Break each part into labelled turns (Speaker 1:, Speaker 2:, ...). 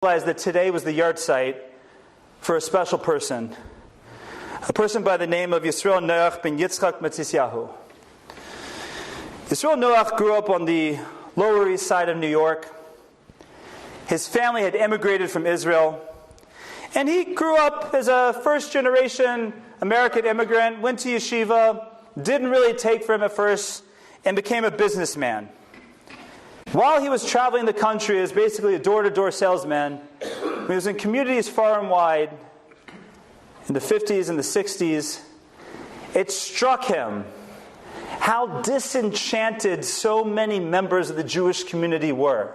Speaker 1: realized that today was the yard site for a special person. A person by the name of Yisrael Noach ben Yitzchak Matisyahu. Yisrael Noach grew up on the Lower East Side of New York. His family had immigrated from Israel. And he grew up as a first-generation American immigrant, went to yeshiva, didn't really take for him at first, and became a businessman. While he was traveling the country as basically a door-to-door salesman, he was in communities far and wide, in the 50s and the 60s, it struck him how disenchanted so many members of the Jewish community were.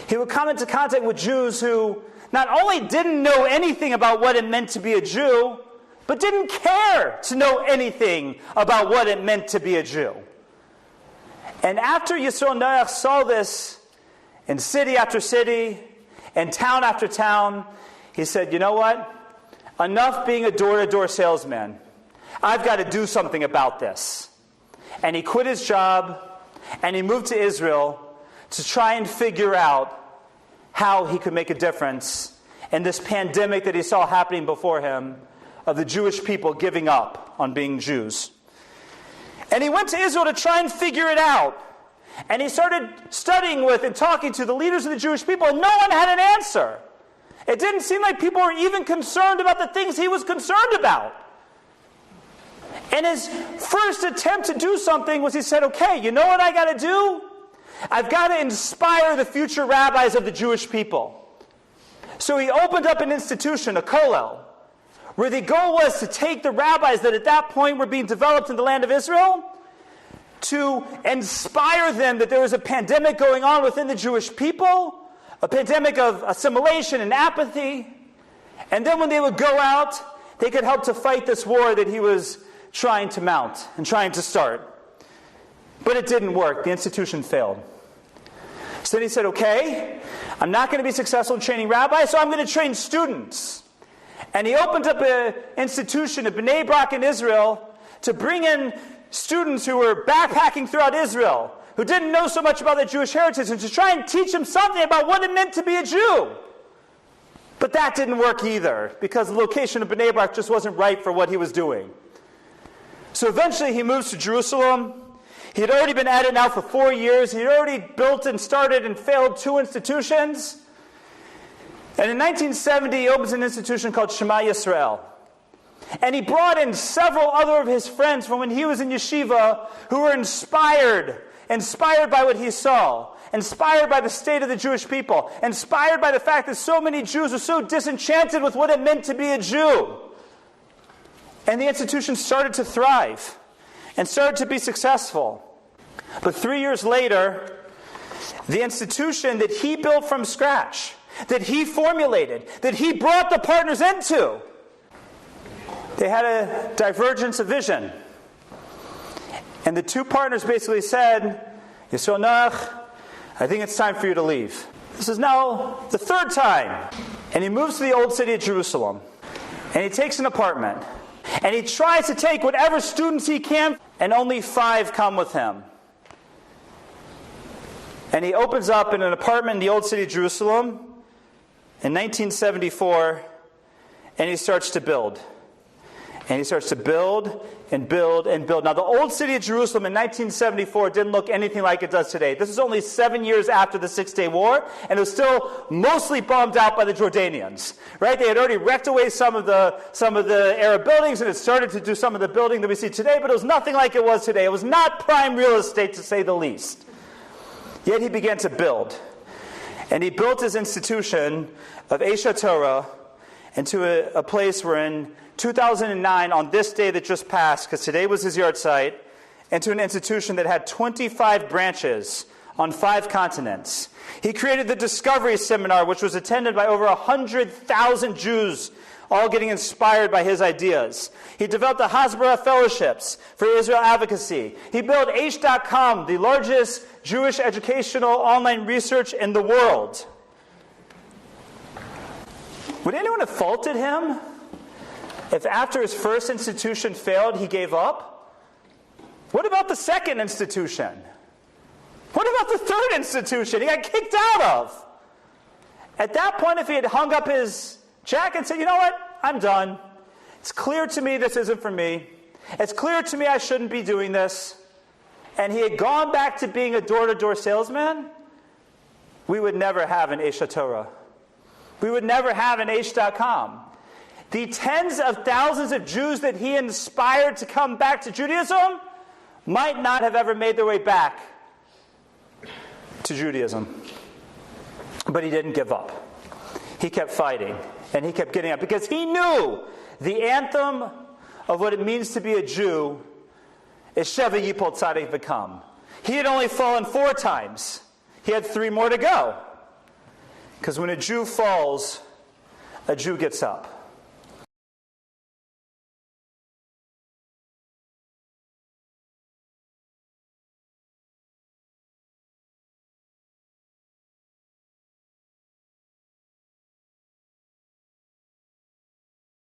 Speaker 1: He would come into contact with Jews who not only didn't know anything about what it meant to be a Jew, but didn't care to know anything about what it meant to be a Jew. And after Yisrael Noach saw this in city after city and town after town, he said, you know what? Enough being a door-to-door salesman. I've got to do something about this. And he quit his job and he moved to Israel to try and figure out how he could make a difference in this pandemic that he saw happening before him of the Jewish people giving up on being Jews. And he went to Israel to try and figure it out. And he started studying with and talking to the leaders of the Jewish people, and no one had an answer. It didn't seem like people were even concerned about the things he was concerned about. And his first attempt to do something was he said, okay, you know what I got to do? I've got to inspire the future rabbis of the Jewish people. So he opened up an institution, a kollel, where the goal was to take the rabbis that at that point were being developed in the land of Israel, to inspire them that there was a pandemic going on within the Jewish people, a pandemic of assimilation and apathy, and then when they would go out, they could help to fight this war that he was trying to mount and trying to start. But it didn't work. The institution failed. So then he said, okay, I'm not going to be successful in training rabbis, so I'm going to train students. And he opened up an institution at Bnei Brak in Israel to bring in students who were backpacking throughout Israel, who didn't know so much about their Jewish heritage, and to try and teach them something about what it meant to be a Jew. But that didn't work either, because the location of Bnei Brak just wasn't right for what he was doing. So eventually he moves to Jerusalem. He had already been at it now for 4 years. He had already built and started and failed 2 institutions. And in 1970, he opens an institution called Shema Yisrael. And he brought in several other of his friends from when he was in yeshiva who were inspired by what he saw, inspired by the state of the Jewish people, inspired by the fact that so many Jews were so disenchanted with what it meant to be a Jew. And the institution started to thrive and started to be successful. But 3 years later, the institution that he built from scratch, that he formulated, that he brought the partners into, they had a divergence of vision. And the 2 partners basically said, Yisrael Noach, I think it's time for you to leave. This is now the 3rd time. And he moves to the old city of Jerusalem. And he takes an apartment. And he tries to take whatever students he can, and only 5 come with him. And he opens up in an apartment in the old city of Jerusalem in 1974, and he starts to build. And he starts to build and build and build. Now, the old city of Jerusalem in 1974 didn't look anything like it does today. This is only 7 years after the Six-Day War, and it was still mostly bombed out by the Jordanians. Right? They had already wrecked away some of the Arab buildings, and had started to do some of the building that we see today, but it was nothing like it was today. It was not prime real estate, to say the least. Yet he began to build. And he built his institution of Esha Torah into a place where in 2009, on this day that just passed, because today was his yard site, into an institution that had 25 branches on 5 continents. He created the Discovery Seminar, which was attended by over 100,000 Jews, all getting inspired by his ideas. He developed the Hasbara Fellowships for Israel advocacy. He built H.com, the largest Jewish educational online research in the world. Would anyone have faulted him if after his first institution failed, he gave up? What about the second institution? What about the third institution he got kicked out of? At that point, if he had hung up his jacket and said, you know what, I'm done. It's clear to me this isn't for me. It's clear to me I shouldn't be doing this. And he had gone back to being a door-to-door salesman, we would never have an Aish Torah. We would never have an Aish.com. The tens of thousands of Jews that he inspired to come back to Judaism might not have ever made their way back to Judaism. But he didn't give up. He kept fighting, and he kept getting up, because he knew the anthem of what it means to be a Jew is Sheva Yipol Tzadik V'Kam. He had only fallen 4 times. He had 3 more to go. Because when a Jew falls, a Jew gets up.